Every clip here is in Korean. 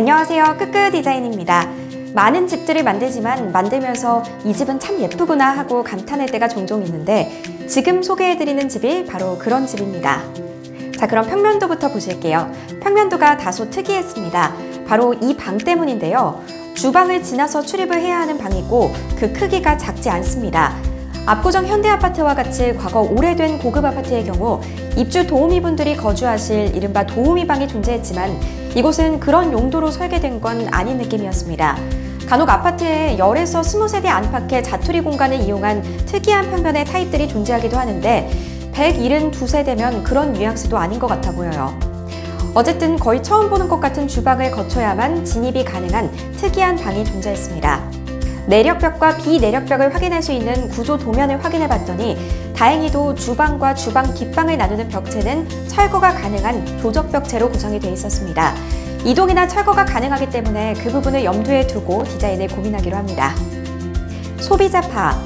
안녕하세요, 끄끄 디자인입니다. 많은 집들을 만들지만 만들면서 이 집은 참 예쁘구나 하고 감탄할 때가 종종 있는데 지금 소개해드리는 집이 바로 그런 집입니다. 자, 그럼 평면도부터 보실게요. 평면도가 다소 특이했습니다. 바로 이 방 때문인데요. 주방을 지나서 출입을 해야 하는 방이고 그 크기가 작지 않습니다. 압구정 현대아파트와 같이 과거 오래된 고급 아파트의 경우 입주 도우미분들이 거주하실 이른바 도우미방이 존재했지만 이곳은 그런 용도로 설계된 건 아닌 느낌이었습니다. 간혹 아파트에 10에서 20세대 안팎의 자투리 공간을 이용한 특이한 평면의 타입들이 존재하기도 하는데 172세대면 그런 뉘앙스도 아닌 것 같아 보여요. 어쨌든 거의 처음 보는 것 같은 주방을 거쳐야만 진입이 가능한 특이한 방이 존재했습니다. 내력벽과 비내력벽을 확인할 수 있는 구조 도면을 확인해 봤더니 다행히도 주방과 주방 뒷방을 나누는 벽체는 철거가 가능한 조적벽체로 구성이 되어 있었습니다. 이동이나 철거가 가능하기 때문에 그 부분을 염두에 두고 디자인을 고민하기로 합니다. 소비자 파악.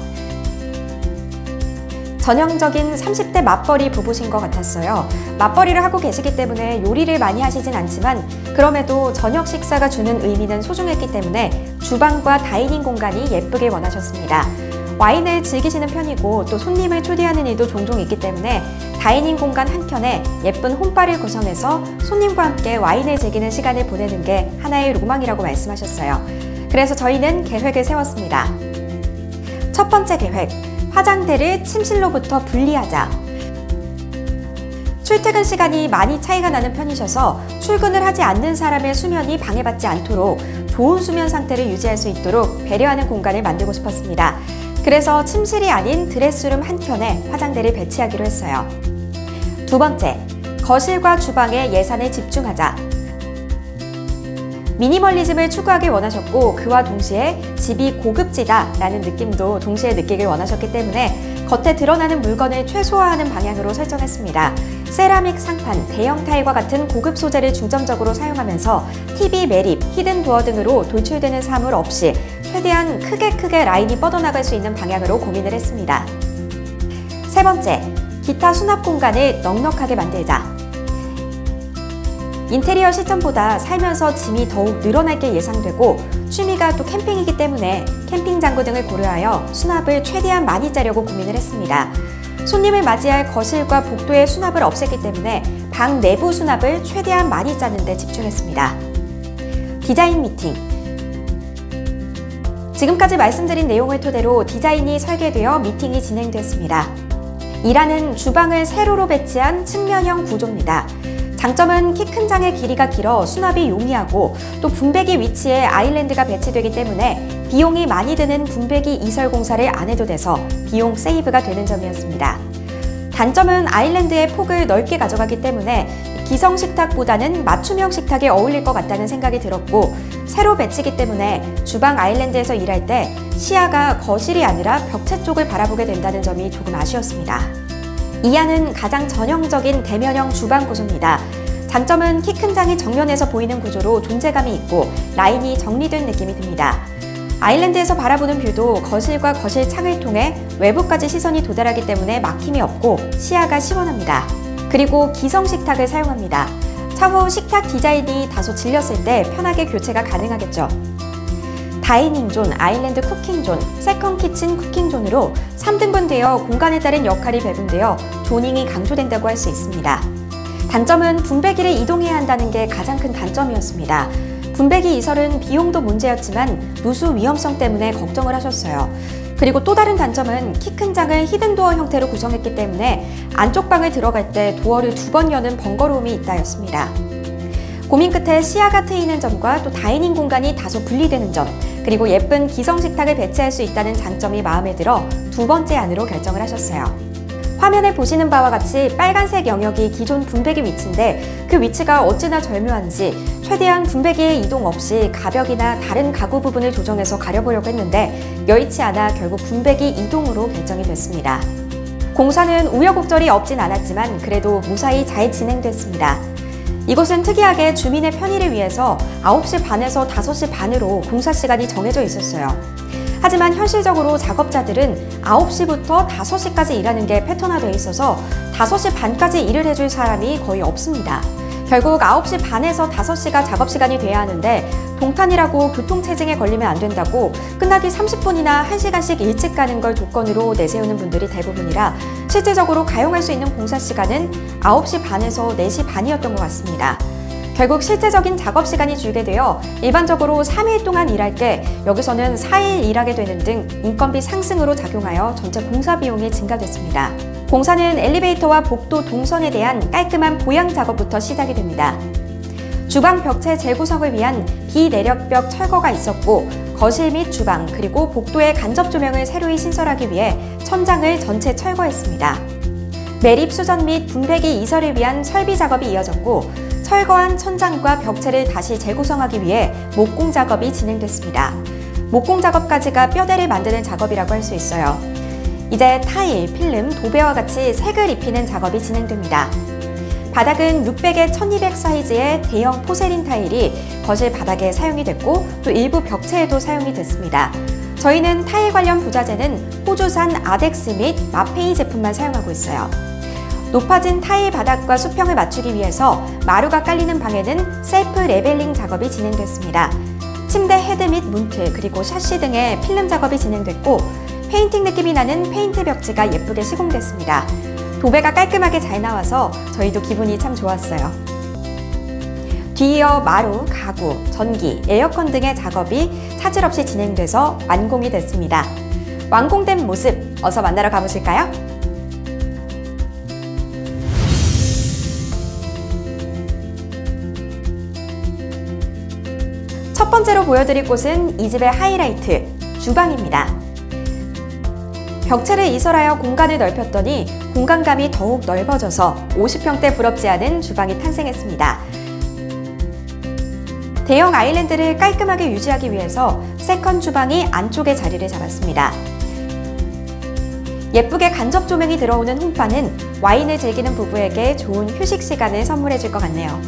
전형적인 30대 맞벌이 부부신 것 같았어요. 맞벌이를 하고 계시기 때문에 요리를 많이 하시진 않지만 그럼에도 저녁 식사가 주는 의미는 소중했기 때문에 주방과 다이닝 공간이 예쁘게 원하셨습니다. 와인을 즐기시는 편이고 또 손님을 초대하는 일도 종종 있기 때문에 다이닝 공간 한켠에 예쁜 홈바를 구성해서 손님과 함께 와인을 즐기는 시간을 보내는 게 하나의 로망이라고 말씀하셨어요. 그래서 저희는 계획을 세웠습니다. 첫 번째 계획, 화장대를 침실로부터 분리하자. 출퇴근 시간이 많이 차이가 나는 편이셔서 출근을 하지 않는 사람의 수면이 방해받지 않도록 좋은 수면 상태를 유지할 수 있도록 배려하는 공간을 만들고 싶었습니다. 그래서 침실이 아닌 드레스룸 한켠에 화장대를 배치하기로 했어요. 두 번째, 거실과 주방에 예산을 집중하자. 미니멀리즘을 추구하길 원하셨고 그와 동시에 집이 고급지다라는 느낌도 동시에 느끼길 원하셨기 때문에 겉에 드러나는 물건을 최소화하는 방향으로 설정했습니다. 세라믹 상판, 대형 타일과 같은 고급 소재를 중점적으로 사용하면서 TV 매립, 히든 도어 등으로 돌출되는 사물 없이 최대한 크게 라인이 뻗어나갈 수 있는 방향으로 고민을 했습니다. 세 번째, 기타 수납 공간을 넉넉하게 만들자. 인테리어 시점보다 살면서 짐이 더욱 늘어날 게 예상되고 취미가 또 캠핑이기 때문에 캠핑 장구 등을 고려하여 수납을 최대한 많이 짜려고 고민을 했습니다. 손님을 맞이할 거실과 복도의 수납을 없앴기 때문에 방 내부 수납을 최대한 많이 짜는 데 집중했습니다. 디자인 미팅. 지금까지 말씀드린 내용을 토대로 디자인이 설계되어 미팅이 진행됐습니다. 1화는 주방을 세로로 배치한 측면형 구조입니다. 장점은 키 큰 장의 길이가 길어 수납이 용이하고 또 분배기 위치에 아일랜드가 배치되기 때문에 비용이 많이 드는 분배기 이설 공사를 안 해도 돼서 비용 세이브가 되는 점이었습니다. 단점은 아일랜드의 폭을 넓게 가져가기 때문에 기성 식탁보다는 맞춤형 식탁에 어울릴 것 같다는 생각이 들었고 세로 배치기 때문에 주방 아일랜드에서 일할 때 시야가 거실이 아니라 벽체 쪽을 바라보게 된다는 점이 조금 아쉬웠습니다. 2화는 가장 전형적인 대면형 주방 구조입니다. 장점은 키 큰 장이 정면에서 보이는 구조로 존재감이 있고 라인이 정리된 느낌이 듭니다. 아일랜드에서 바라보는 뷰도 거실과 거실 창을 통해 외부까지 시선이 도달하기 때문에 막힘이 없고 시야가 시원합니다. 그리고 기성 식탁을 사용합니다. 차후 식탁 디자인이 다소 질렸을 때 편하게 교체가 가능하겠죠. 다이닝존, 아일랜드 쿠킹존, 세컨 키친 쿠킹존으로 3등분되어 공간에 따른 역할이 배분되어 조닝이 강조된다고 할 수 있습니다. 단점은 분배기를 이동해야 한다는 게 가장 큰 단점이었습니다. 분배기 이설은 비용도 문제였지만 누수 위험성 때문에 걱정을 하셨어요. 그리고 또 다른 단점은 키 큰 장을 히든도어 형태로 구성했기 때문에 안쪽 방을 들어갈 때 도어를 2번 여는 번거로움이 있다였습니다. 고민 끝에 시야가 트이는 점과 또 다이닝 공간이 다소 분리되는 점, 그리고 예쁜 기성 식탁을 배치할 수 있다는 장점이 마음에 들어 두 번째 안으로 결정을 하셨어요. 화면에 보시는 바와 같이 빨간색 영역이 기존 분배기 위치인데 그 위치가 어찌나 절묘한지 최대한 분배기의 이동 없이 가벽이나 다른 가구 부분을 조정해서 가려보려고 했는데 여의치 않아 결국 분배기 이동으로 결정이 됐습니다. 공사는 우여곡절이 없진 않았지만 그래도 무사히 잘 진행됐습니다. 이곳은 특이하게 주민의 편의를 위해서 9시 반에서 5시 반으로 공사 시간이 정해져 있었어요. 하지만 현실적으로 작업자들은 9시부터 5시까지 일하는 게 패턴화되어 있어서 5시 반까지 일을 해줄 사람이 거의 없습니다. 결국 9시 반에서 5시가 작업시간이 돼야 하는데 동탄이라고 교통체증에 걸리면 안 된다고 끝나기 30분이나 1시간씩 일찍 가는 걸 조건으로 내세우는 분들이 대부분이라 실질적으로 가용할 수 있는 공사시간은 9시 반에서 4시 반이었던 것 같습니다. 결국 실제적인 작업시간이 줄게 되어 일반적으로 3일 동안 일할 게 여기서는 4일 일하게 되는 등 인건비 상승으로 작용하여 전체 공사 비용이 증가됐습니다. 공사는 엘리베이터와 복도 동선에 대한 깔끔한 보양 작업부터 시작이 됩니다. 주방 벽체 재구성을 위한 비내력벽 철거가 있었고 거실 및 주방 그리고 복도의 간접 조명을 새로이 신설하기 위해 천장을 전체 철거했습니다. 매립 수전 및 분배기 이설을 위한 설비 작업이 이어졌고 철거한 천장과 벽체를 다시 재구성하기 위해 목공 작업이 진행됐습니다. 목공 작업까지가 뼈대를 만드는 작업이라고 할 수 있어요. 이제 타일, 필름, 도배와 같이 색을 입히는 작업이 진행됩니다. 바닥은 600에 1200 사이즈의 대형 포세린 타일이 거실 바닥에 사용이 됐고 또 일부 벽체에도 사용이 됐습니다. 저희는 타일 관련 부자재는 호주산 아덱스 및 마페이 제품만 사용하고 있어요. 높아진 타일 바닥과 수평을 맞추기 위해서 마루가 깔리는 방에는 셀프 레벨링 작업이 진행됐습니다. 침대 헤드 및 문틀 그리고 샤시 등의 필름 작업이 진행됐고 페인팅 느낌이 나는 페인트 벽지가 예쁘게 시공됐습니다. 도배가 깔끔하게 잘 나와서 저희도 기분이 참 좋았어요. 뒤이어 마루, 가구, 전기, 에어컨 등의 작업이 차질 없이 진행돼서 완공이 됐습니다. 완공된 모습 어서 만나러 가보실까요? 첫 번째로 보여드릴 곳은 이 집의 하이라이트, 주방입니다. 벽체를 이설하여 공간을 넓혔더니 공간감이 더욱 넓어져서 50평대 부럽지 않은 주방이 탄생했습니다. 대형 아일랜드를 깔끔하게 유지하기 위해서 세컨 주방이 안쪽에 자리를 잡았습니다. 예쁘게 간접 조명이 들어오는 홈파는 와인을 즐기는 부부에게 좋은 휴식 시간을 선물해 줄 것 같네요.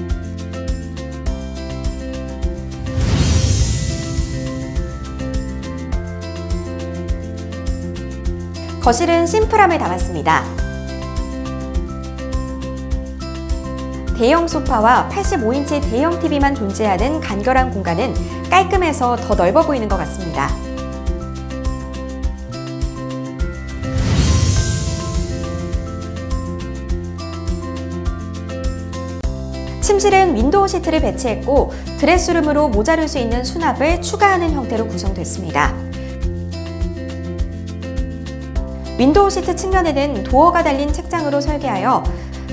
거실은 심플함을 담았습니다. 대형 소파와 85인치 대형 TV만 존재하는 간결한 공간은 깔끔해서 더 넓어 보이는 것 같습니다. 침실은 윈도우 시트를 배치했고 드레스룸으로 모자랄 수 있는 수납을 추가하는 형태로 구성됐습니다. 윈도우 시트 측면에는 도어가 달린 책장으로 설계하여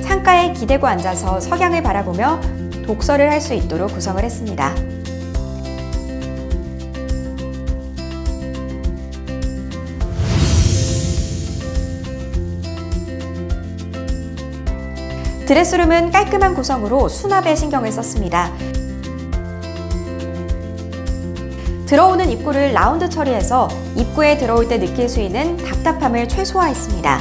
창가에 기대고 앉아서 석양을 바라보며 독서를 할 수 있도록 구성을 했습니다. 드레스룸은 깔끔한 구성으로 수납에 신경을 썼습니다. 들어오는 입구를 라운드 처리해서 입구에 들어올 때 느낄 수 있는 답답함을 최소화했습니다.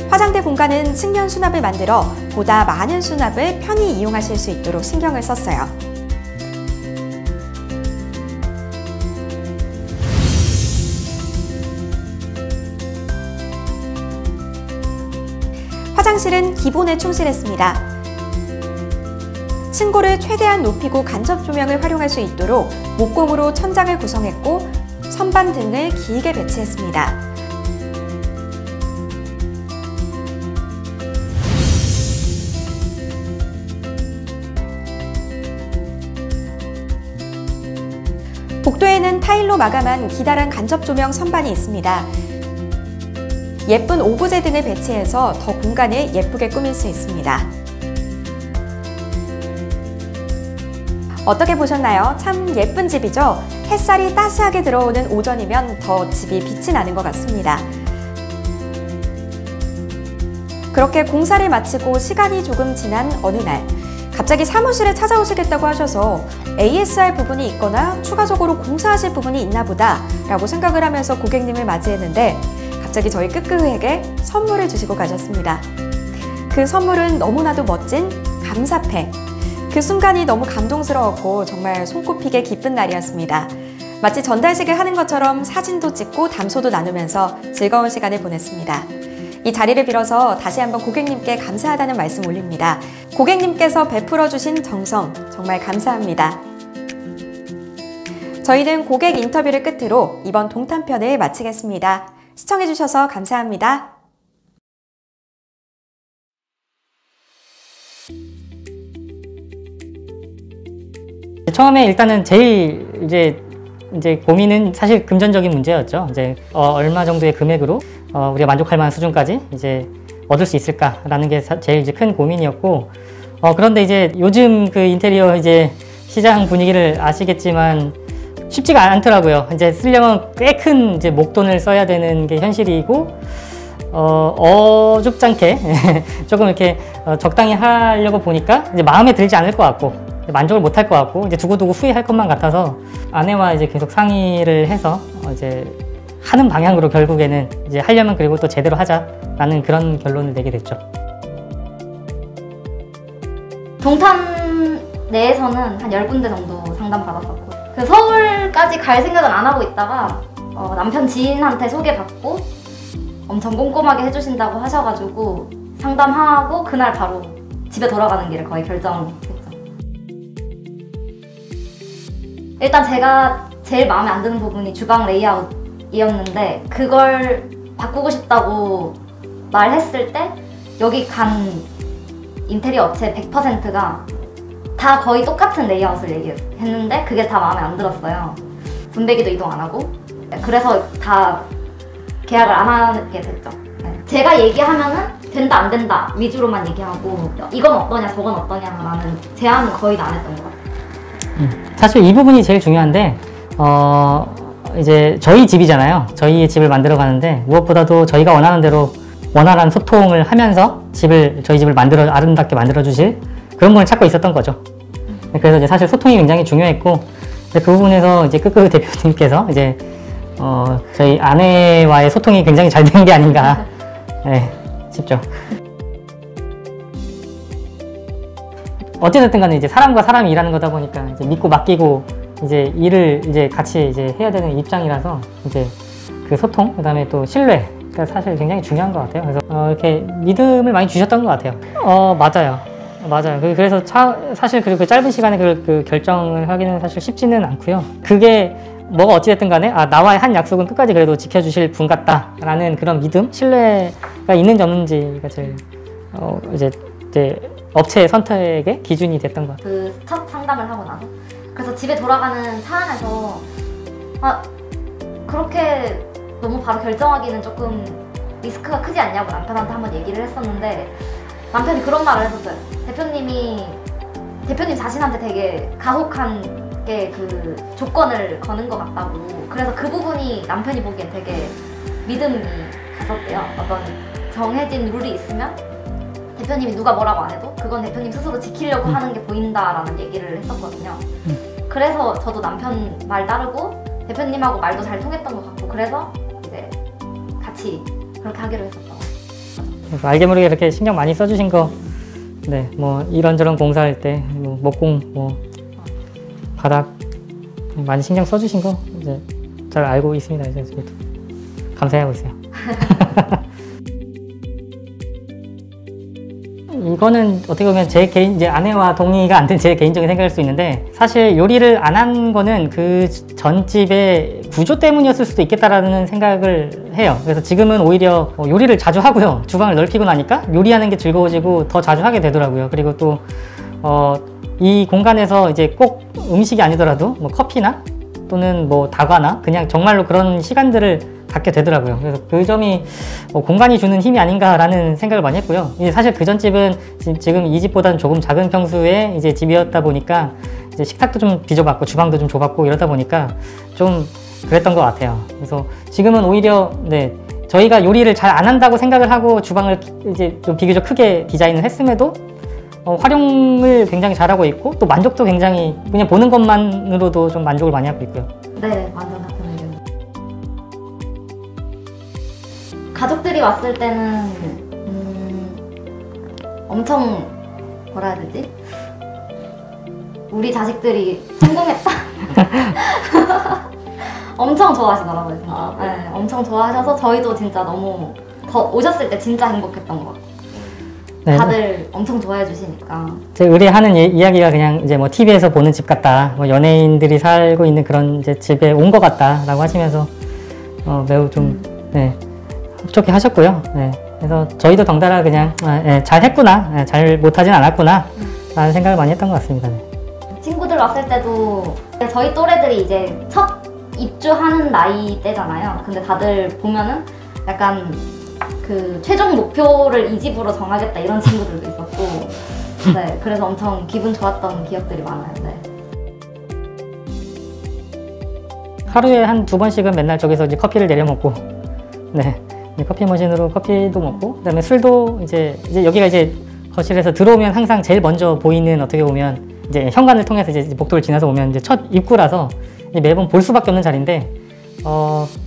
화장대 공간은 측면 수납을 만들어 보다 많은 수납을 편히 이용하실 수 있도록 신경을 썼어요. 화장실은 기본에 충실했습니다. 층고를 최대한 높이고 간접 조명을 활용할 수 있도록 목공으로 천장을 구성했고 선반 등을 길게 배치했습니다. 복도에는 타일로 마감한 기다란 간접 조명 선반이 있습니다. 예쁜 오브제 등을 배치해서 더 공간을 예쁘게 꾸밀 수 있습니다. 어떻게 보셨나요? 참 예쁜 집이죠? 햇살이 따스하게 들어오는 오전이면 더 집이 빛이 나는 것 같습니다. 그렇게 공사를 마치고 시간이 조금 지난 어느 날 갑자기 사무실에 찾아오시겠다고 하셔서 ASR 부분이 있거나 추가적으로 공사하실 부분이 있나 보다 라고 생각을 하면서 고객님을 맞이했는데 갑자기 저희 끄끄에게 선물을 주시고 가셨습니다. 그 선물은 너무나도 멋진 감사패. 그 순간이 너무 감동스러웠고 정말 손꼽히게 기쁜 날이었습니다. 마치 전달식을 하는 것처럼 사진도 찍고 담소도 나누면서 즐거운 시간을 보냈습니다. 이 자리를 빌어서 다시 한번 고객님께 감사하다는 말씀 올립니다. 고객님께서 베풀어 주신 정성 정말 감사합니다. 저희는 고객 인터뷰를 끝으로 이번 동탄편을 마치겠습니다. 시청해 주셔서 감사합니다. 처음에 일단은 제일 이제 고민은 사실 금전적인 문제였죠. 이제 얼마 정도의 금액으로 우리가 만족할 만한 수준까지 이제 얻을 수 있을까라는 게 제일 이제 큰 고민이었고, 그런데 이제 요즘 그 인테리어 이제 시장 분위기를 아시겠지만 쉽지가 않더라고요. 이제 쓰려면 꽤 큰 이제 목돈을 써야 되는 게 현실이고, 어줍잖게 조금 이렇게 적당히 하려고 보니까 이제 마음에 들지 않을 것 같고 만족을 못 할 것 같고 이제 두고두고 후회할 것만 같아서 아내와 이제 계속 상의를 해서 이제 하는 방향으로 결국에는 이제 하려면 그리고 또 제대로 하자라는 그런 결론을 내게 됐죠. 동탄 내에서는 한 10군데 정도 상담받았었고, 그 서울까지 갈 생각은 안 하고 있다가 남편 지인한테 소개받고 엄청 꼼꼼하게 해주신다고 하셔가지고 상담하고 그날 바로 집에 돌아가는 길을 거의 결정했죠. 일단 제가 제일 마음에 안 드는 부분이 주방 레이아웃이었는데, 그걸 바꾸고 싶다고 말했을 때 여기 간 인테리어 업체 100%가 다 거의 똑같은 레이아웃을 얘기했는데 그게 다 마음에 안 들었어요. 분배기도 이동 안 하고. 그래서 다 계약을 안 하게 됐죠. 제가 얘기하면은 된다 안 된다 위주로만 얘기하고 이건 어떠냐 저건 어떠냐라는 제안은 거의 안 했던 것 같아요. 사실 이 부분이 제일 중요한데, 이제 저희 집이잖아요. 저희의 집을 만들어 가는데 무엇보다도 저희가 원하는 대로 원활한 소통을 하면서 저희 집을 아름답게 만들어 주실 그런 분을 찾고 있었던 거죠. 그래서 이제 사실 소통이 굉장히 중요했고, 그 부분에서 이제 끄끄 대표님께서 이제 저희 아내와의 소통이 굉장히 잘 된 게 아닌가 싶죠. 어찌됐든 간에 이제 사람과 사람이 일하는 거다 보니까 이제 믿고 맡기고 이제 일을 이제 같이 이제 해야 되는 입장이라서 이제 그 소통, 그 다음에 또 신뢰가 사실 굉장히 중요한 것 같아요. 그래서 이렇게 믿음을 많이 주셨던 것 같아요. 맞아요. 그래서 사실 그 짧은 시간에 그 결정을 하기는 사실 쉽지는 않고요. 그게 뭐가 어찌됐든 간에 나와의 한 약속은 끝까지 그래도 지켜주실 분 같다라는 그런 믿음, 신뢰가 있는지 없는지가 제일 이제 업체 선택의 기준이 됐던 것 같아요. 그 첫 상담을 하고 나서 그래서 집에 돌아가는 차 안에서 그렇게 너무 바로 결정하기는 조금 리스크가 크지 않냐고 남편한테 한번 얘기를 했었는데, 남편이 그런 말을 했었어요. 대표님 자신한테 되게 가혹한 게 그 조건을 거는 것 같다고. 그래서 그 부분이 남편이 보기엔 되게 믿음이 갔었대요. 어떤 정해진 룰이 있으면 대표님이 누가 뭐라고 안 해도 그건 대표님 스스로 지키려고 하는 게 보인다라는 얘기를 했었거든요. 그래서 저도 남편 말 따르고 대표님하고 말도 잘 통했던 것 같고, 그래서 이제 같이 그렇게 하기로 했었던 것 같아요. 그래서 알게 모르게 이렇게 신경 많이 써주신 거, 뭐 이런저런 공사할 때 뭐 목공, 뭐 바닥 많이 신경 써주신 거 이제 잘 알고 있습니다. 이제 저도 감사하고 있어요. 이거는 어떻게 보면 제 개인, 이제 아내와 동의가 안 된 제 개인적인 생각일 수 있는데, 사실 요리를 안 한 거는 그 전 집의 구조 때문이었을 수도 있겠다라는 생각을 해요. 그래서 지금은 오히려 요리를 자주 하고요. 주방을 넓히고 나니까 요리하는 게 즐거워지고 더 자주 하게 되더라고요. 그리고 또 이 공간에서 이제 꼭 음식이 아니더라도 뭐 커피나 또는 뭐 다과나 그냥 정말로 그런 시간들을 갖게 되더라고요. 그래서 그 점이 공간이 주는 힘이 아닌가라는 생각을 많이 했고요. 사실 그 전 집은 지금 이 집보다는 조금 작은 평수의 이제 집이었다 보니까 이제 식탁도 좀 비좁았고 주방도 좀 좁았고 이러다 보니까 좀 그랬던 것 같아요. 그래서 지금은 오히려 저희가 요리를 잘 안 한다고 생각을 하고 주방을 이제 좀 비교적 크게 디자인을 했음에도 활용을 굉장히 잘하고 있고 또 만족도 굉장히 그냥 보는 것만으로도 좀 만족을 많이 하고 있고요. 네, 완전 같은 의견. 가족들이 왔을 때는 엄청 뭐라 해야 되지? 우리 자식들이 성공했다? 엄청 좋아하시더라고요. 진짜. 네, 엄청 좋아하셔서 저희도 진짜 너무 더 오셨을 때 진짜 행복했던 것 같아요. 네. 다들 엄청 좋아해 주시니까. 제 의뢰하는 이야기가 그냥 이제 뭐 TV에서 보는 집 같다, 뭐 연예인들이 살고 있는 그런 이제 집에 온 것 같다라고 하시면서 매우 좀 네, 흡족해 하셨고요. 네. 그래서 저희도 덩달아 그냥 잘 했구나, 잘 못하진 않았구나 라는 생각을 많이 했던 것 같습니다. 네. 친구들 왔을 때도 저희 또래들이 이제 첫 입주하는 나이대잖아요. 근데 다들 보면은 약간 그 최종 목표를 이 집으로 정하겠다 이런 친구들도 있었고, 네, 그래서 엄청 기분 좋았던 기억들이 많아요. 네. 하루에 한 2번씩은 맨날 저기서 이제 커피를 내려 먹고, 네, 커피 머신으로 커피도 먹고, 그다음에 술도 이제 여기가 이제 거실에서 들어오면 항상 제일 먼저 보이는, 어떻게 보면 이제 현관을 통해서 이제 복도를 지나서 오면 이제 첫 입구라서 이제 매번 볼 수밖에 없는 자리인데,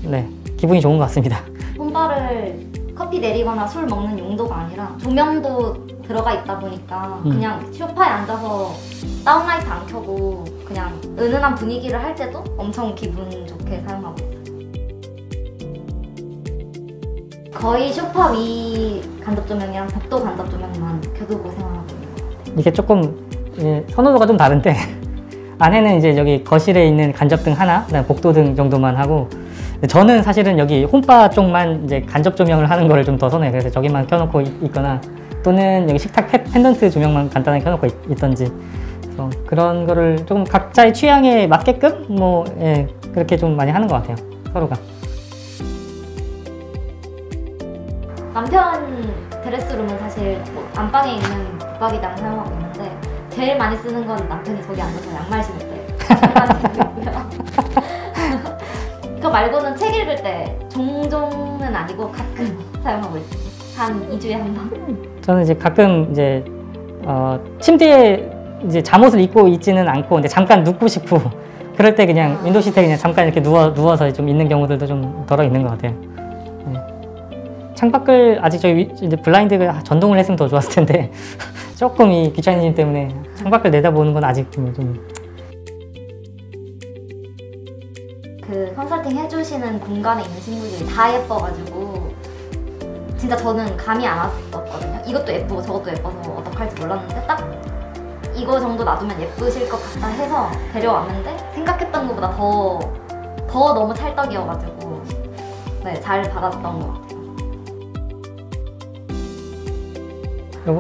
네, 기분이 좋은 것 같습니다. 홈바를 커피 내리거나 술 먹는 용도가 아니라 조명도 들어가 있다 보니까 그냥 소파에 앉아서 다운라이트 안 켜고 그냥 은은한 분위기를 할 때도 엄청 기분 좋게 사용하고 있어요. 거의 소파 위 간접 조명이랑 복도 간접 조명만 켜두고 생활하고 있는 것 같아요. 이게 조금 선호도가 좀 다른데 안에는 이제 여기 거실에 있는 간접등 하나, 그다음에 복도등 정도만 하고, 저는 사실은 여기 홈바 쪽만 이제 간접 조명을 하는 거를 좀 더 선호해요. 그래서 저기만 켜놓고 있거나, 또는 여기 식탁 펜던트 조명만 간단하게 켜놓고 있던지, 그래서 그런 거를 조금 각자의 취향에 맞게끔 뭐 그렇게 좀 많이 하는 것 같아요, 서로가. 남편 드레스룸은 사실 안방에 있는 붙박이장을 사용하고 있는데 제일 많이 쓰는 건 남편이 저기 앉아서 양말 신을 때 많이 쓰고 있고요. 그거 말고는 책 읽을 때 종종은 아니고 가끔 사용하고 있어요. 한 2주에 한 번. 저는 이제 가끔 이제 침대에 이제 잠옷을 입고 있지는 않고, 근데 잠깐 눕고 싶고 그럴 때 그냥 윈도우 시트에 그냥 잠깐 이렇게 누워서 좀 있는 경우들도 좀 덜어 있는 것 같아요. 네. 창밖을 아직 저희 이제 블라인드가 전동을 했으면 더 좋았을 텐데 조금 이 귀차니즘 때문에 창밖을 내다보는 건 아직 좀. 그 컨설팅 해주시는 공간에 있는 친구들이 다 예뻐가지고 진짜 저는 감이 안 왔었거든요. 이것도 예쁘고 저것도 예뻐서 어떡할지 몰랐는데 딱 이거 정도 놔두면 예쁘실 것 같다 해서 데려왔는데 생각했던 것보다 더 너무 찰떡이어가지고 네, 잘 받았던 것 같아요.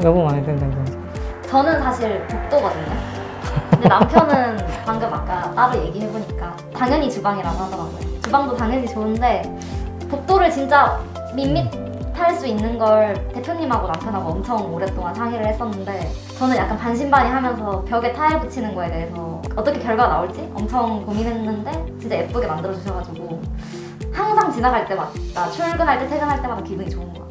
여보 마음에 든다는 거죠? 저는 사실 복도거든요. 근데 남편은 방금 아까 따로 얘기해보니까 당연히 주방이라고 하더라고요. 주방도 당연히 좋은데 복도를 진짜 밋밋할 수 있는 걸 대표님하고 남편하고 엄청 오랫동안 상의를 했었는데 저는 약간 반신반의하면서 벽에 타일 붙이는 거에 대해서 어떻게 결과가 나올지 엄청 고민했는데 진짜 예쁘게 만들어주셔가지고 항상 지나갈 때마다 출근할 때 퇴근할 때마다 기분이 좋은 것 같아요.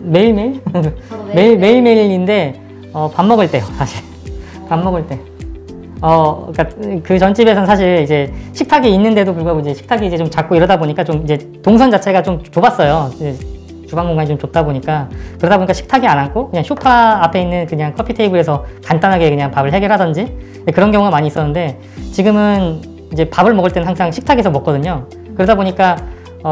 매일매일? 저도 매일매일인데 밥 먹을 때요, 사실. 밥 먹을 때. 그러니까 그 전집에서는 사실 이제 식탁이 있는데도 불구하고 이제 식탁이 이제 좀 작고 이러다 보니까 좀 이제 동선 자체가 좀 좁았어요. 이제 주방 공간이 좀 좁다 보니까, 그러다 보니까 식탁이 안 앉고 그냥 소파 앞에 있는 그냥 커피 테이블에서 간단하게 그냥 밥을 해결하던지 그런 경우가 많이 있었는데, 지금은 이제 밥을 먹을 때는 항상 식탁에서 먹거든요. 그러다 보니까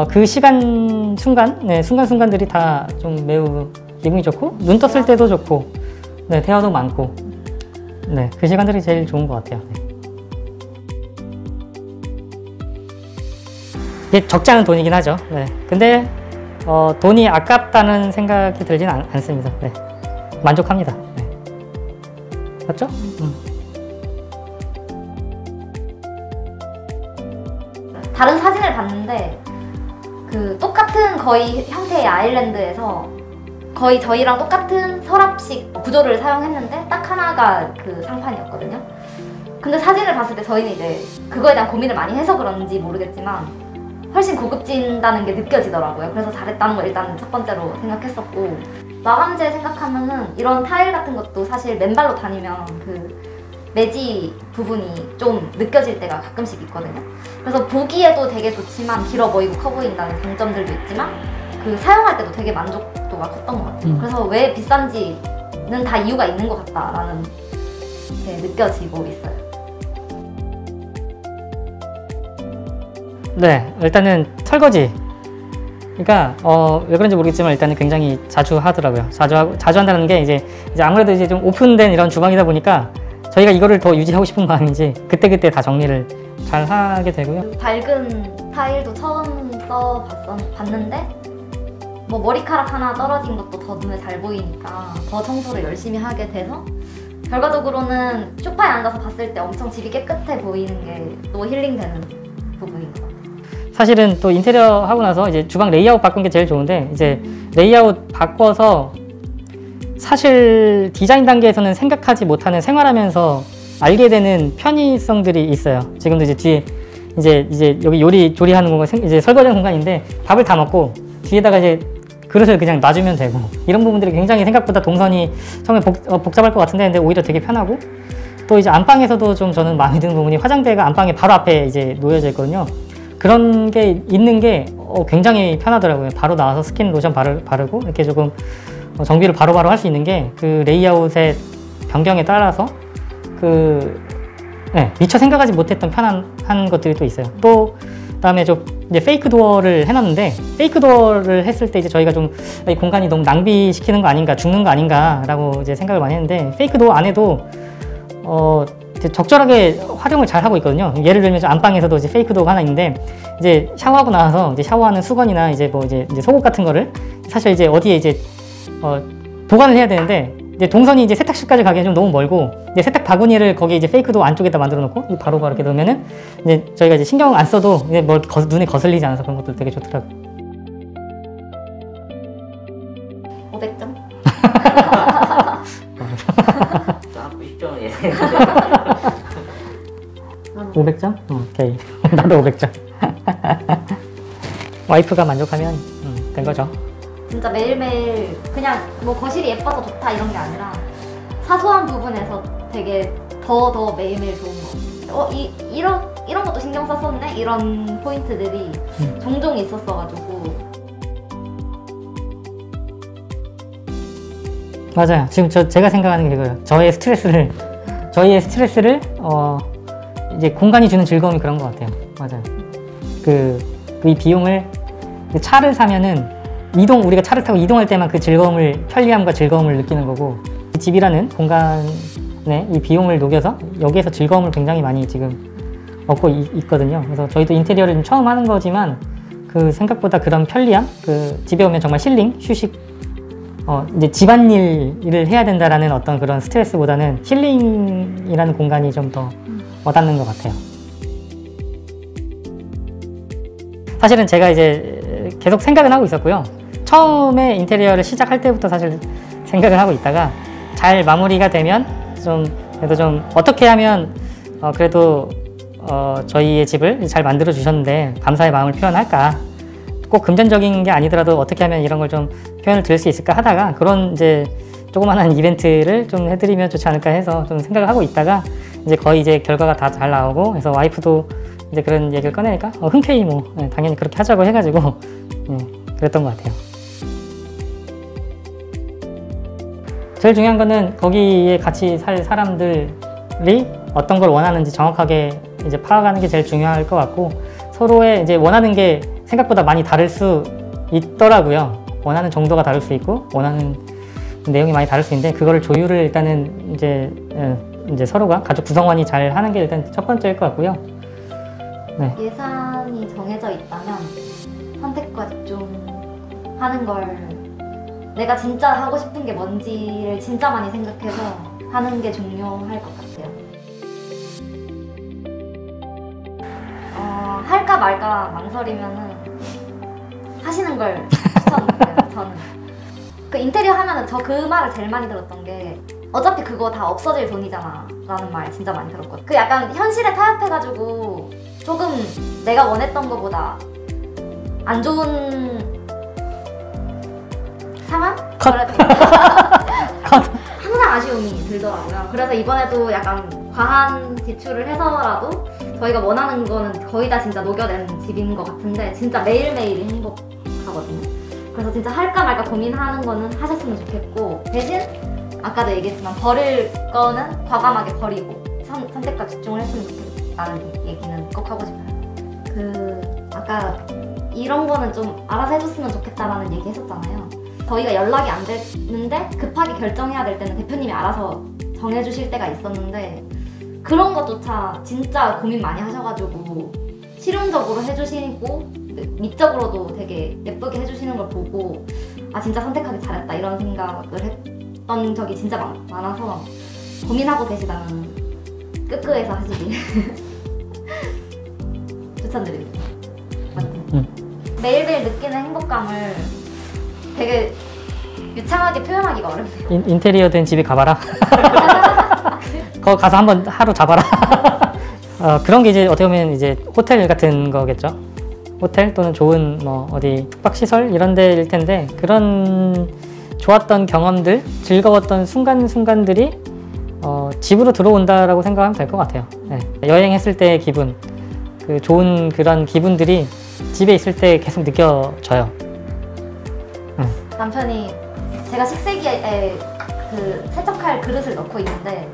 그 순간순간들이 다 좀 매우 기분이 좋고, 눈 떴을 때도 좋고, 네, 대화도 많고, 네, 그 시간들이 제일 좋은 것 같아요. 네. 이게 적지 않은 돈이긴 하죠. 네. 근데 돈이 아깝다는 생각이 들진 않습니다. 네. 만족합니다. 네. 맞죠? 다른 사진을 봤는데 그 똑같은 거의 형태의 아일랜드에서 거의 저희랑 똑같은 서랍식 구조를 사용했는데 딱 하나가 그 상판이었거든요. 근데 사진을 봤을 때 저희는 이제 그거에 대한 고민을 많이 해서 그런지 모르겠지만 훨씬 고급진다는 게 느껴지더라고요. 그래서 잘했다는 걸 일단 첫 번째로 생각했었고, 마감재 생각하면은 이런 타일 같은 것도 사실 맨발로 다니면 그 매지 부분이 좀 느껴질 때가 가끔씩 있거든요. 그래서 보기에도 되게 좋지만 길어 보이고 커 보인다는 장점들도 있지만 그 사용할 때도 되게 만족도가 컸던 것 같아요. 그래서 왜 비싼지는 다 이유가 있는 것 같다라는 게 느껴지고 있어요. 네, 일단은 설거지. 그러니까 왜 그런지 모르겠지만 일단은 굉장히 자주 하더라고요. 자주 한다는 게 이제 아무래도 이제 좀 오픈된 이런 주방이다 보니까 저희가 이거를 더 유지하고 싶은 마음인지 그때그때 다 정리를 잘 하게 되고요. 밝은 타일도 처음 봤는데 뭐 머리카락 하나 떨어진 것도 더 눈에 잘 보이니까 더 청소를 열심히 하게 돼서 결과적으로는 소파에 앉아서 봤을 때 엄청 집이 깨끗해 보이는 게 또 힐링되는 부분인 것 같아요. 사실은 또 인테리어 하고 나서 이제 주방 레이아웃 바꾼 게 제일 좋은데 이제 레이아웃 바꿔서 사실 디자인 단계에서는 생각하지 못하는 생활하면서 알게 되는 편의성들이 있어요. 지금도 이제 뒤에 이제 여기 조리하는 공간, 이제 설거지하는 공간인데 밥을 다 먹고 뒤에다가 이제 그릇을 그냥 놔주면 되고 이런 부분들이 굉장히 생각보다 동선이 처음에 복잡할 것 같은데 근데 오히려 되게 편하고 또 이제 안방에서도 좀 저는 마음에 드는 부분이 화장대가 안방에 바로 앞에 이제 놓여져 있거든요. 그런 게 있는 게 굉장히 편하더라고요. 바로 나와서 스킨 로션 바르고 이렇게 조금 정비를 바로바로 할 수 있는 게 그 레이아웃의 변경에 따라서 미처 생각하지 못했던 편한 것들이 또 있어요. 또 그다음에 좀 이제 페이크 도어를 해놨는데 페이크 도어를 했을 때 이제 저희가 좀 이 공간이 너무 낭비시키는 거 아닌가, 죽는 거 아닌가라고 이제 생각을 많이 했는데 페이크 도어 안에도 이제 적절하게 활용을 잘 하고 있거든요. 예를 들면 안방에서도 이제 페이크 도어가 하나 있는데 이제 샤워하고 나서 이제 샤워하는 수건이나 이제 이제 속옷 같은 거를 사실 이제 어디에 이제 보관을 해야 되는데 이제 동선이 이제 세탁실까지 가기엔 좀 너무 멀고 이제 세탁 바구니를 거기 이제 페이크 도어 안쪽에다 만들어 놓고 바로바로 이렇게 넣으면은 이제 저희가 이제 신경 안 써도 이제 눈에 거슬리지 않아서 그런 것도 되게 좋더라고요. 500점? 좀 10점을 예상했는데 500점? 오케이. 나도 500점. 와이프가 만족하면 된 거죠. 진짜 매일매일 그냥 뭐 거실이 예뻐서 좋다 이런 게 아니라 사소한 부분에서 되게 더 매일매일 좋은 거. 이런 것도 신경 썼었네? 이런 포인트들이 종종 있었어가지고. 맞아요. 지금 제가 생각하는 게 그거예요. 저희의 스트레스를 이제 공간이 주는 즐거움이 그런 것 같아요. 맞아요. 이 비용을 차를 사면은 우리가 차를 타고 이동할 때만 그 편리함과 즐거움을 느끼는 거고 이 집이라는 공간에 이 비용을 녹여서 여기에서 즐거움을 굉장히 많이 지금 얻고 있거든요. 그래서 저희도 인테리어를 좀 처음 하는 거지만 생각보다 그런 편리함, 집에 오면 정말 힐링, 휴식, 이제 집안일을 해야 된다라는 어떤 그런 스트레스보다는 힐링이라는 공간이 좀 더 와닿는 것 같아요. 사실은 제가 이제 계속 생각은 하고 있었고요. 처음에 인테리어를 시작할 때부터 사실 생각을 하고 있다가 잘 마무리가 되면 그래도 좀 어떻게 하면 그래도 저희의 집을 잘 만들어 주셨는데 감사의 마음을 표현할까, 꼭 금전적인 게 아니더라도 어떻게 하면 이런 걸 좀 표현을 드릴 수 있을까 하다가 그런 이제 조그만한 이벤트를 좀 해드리면 좋지 않을까 해서 좀 생각을 하고 있다가 이제 거의 이제 결과가 다 잘 나오고 그래서 와이프도 이제 그런 얘기를 꺼내니까 흔쾌히 당연히 그렇게 하자고 해가지고 그랬던 것 같아요. 제일 중요한 거는 거기에 같이 살 사람들이 어떤 걸 원하는지 정확하게 이제 파악하는 게 제일 중요할 것 같고 서로의 이제 원하는 게 생각보다 많이 다를 수 있더라고요. 원하는 정도가 다를 수 있고 원하는 내용이 많이 다를 수 있는데 그거를 조율을 일단은 이제 서로가 가족 구성원이 잘 하는 게 일단 첫 번째일 것 같고요. 네. 예산이 정해져 있다면 선택과 집중하는 걸 내가 진짜 하고 싶은 게 뭔지를 진짜 많이 생각해서 하는 게 중요할 것 같아요. 할까 말까 망설이면은 하시는 걸 추천드려요. 저는 인테리어 하면은 저 그 말을 제일 많이 들었던 게 어차피 그거 다 없어질 돈이잖아 라는 말 진짜 많이 들었거든요. 약간 현실에 타협해가지고 조금 내가 원했던 것보다 안 좋은 상황? 항상 아쉬움이 들더라고요. 그래서 이번에도 약간 과한 지출을 해서라도 저희가 원하는 거는 거의 다 진짜 녹여낸 집인 것 같은데 진짜 매일매일이 행복하거든요. 그래서 진짜 할까 말까 고민하는 거는 하셨으면 좋겠고 대신 아까도 얘기했지만 버릴 거는 과감하게 버리고 선택과 집중을 했으면 좋겠다는 얘기는 꼭 하고 싶어요. 아까 이런 거는 좀 알아서 해줬으면 좋겠다라는 얘기 했었잖아요. 저희가 연락이 안 됐는데 급하게 결정해야 될 때는 대표님이 알아서 정해주실 때가 있었는데 그런 것조차 진짜 고민 많이 하셔가지고 실용적으로 해주시고 미적으로도 되게 예쁘게 해주시는 걸 보고 아 진짜 선택하기 잘했다 이런 생각을 했던 적이 진짜 많아서 고민하고 계시다면 끄끄에서 하시길 추천드립니다. 매일매일 느끼는 행복감을 되게 유창하게 표현하기가 어렵네요. 인테리어 된 집에 가봐라. 거 가서 한번 하루 잡아라. 그런 게 이제 어떻게 보면 이제 호텔 같은 거겠죠. 호텔 또는 좋은 뭐 어디 숙박시설 이런 데일 텐데 그런 좋았던 경험들, 즐거웠던 순간순간들이 집으로 들어온다라고 생각하면 될 것 같아요. 네. 여행했을 때의 기분, 그 좋은 그런 기분들이 집에 있을 때 계속 느껴져요. 남편이 제가 식세기에 그 세척할 그릇을 넣고 있는데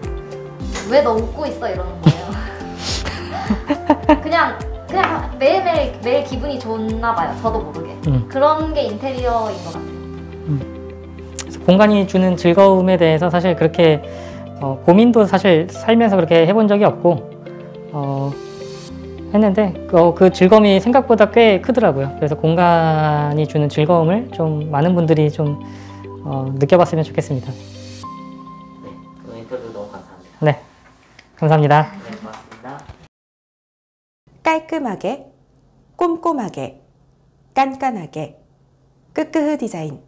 왜 너 웃고 있어 이러는 거예요. 그냥 매일 기분이 좋나 봐요. 저도 모르게. 그런 게 인테리어인 것 같아요. 그래서 공간이 주는 즐거움에 대해서 사실 그렇게 고민도 사실 살면서 그렇게 해본 적이 없고 했는데 그 즐거움이 생각보다 꽤 크더라고요. 그래서 공간이 주는 즐거움을 좀 많은 분들이 좀 느껴봤으면 좋겠습니다. 네, 오늘 인터뷰 너무 감사합니다. 네, 감사합니다. 네, 고맙습니다. 깔끔하게, 꼼꼼하게, 깐깐하게, 끄끄흐 디자인.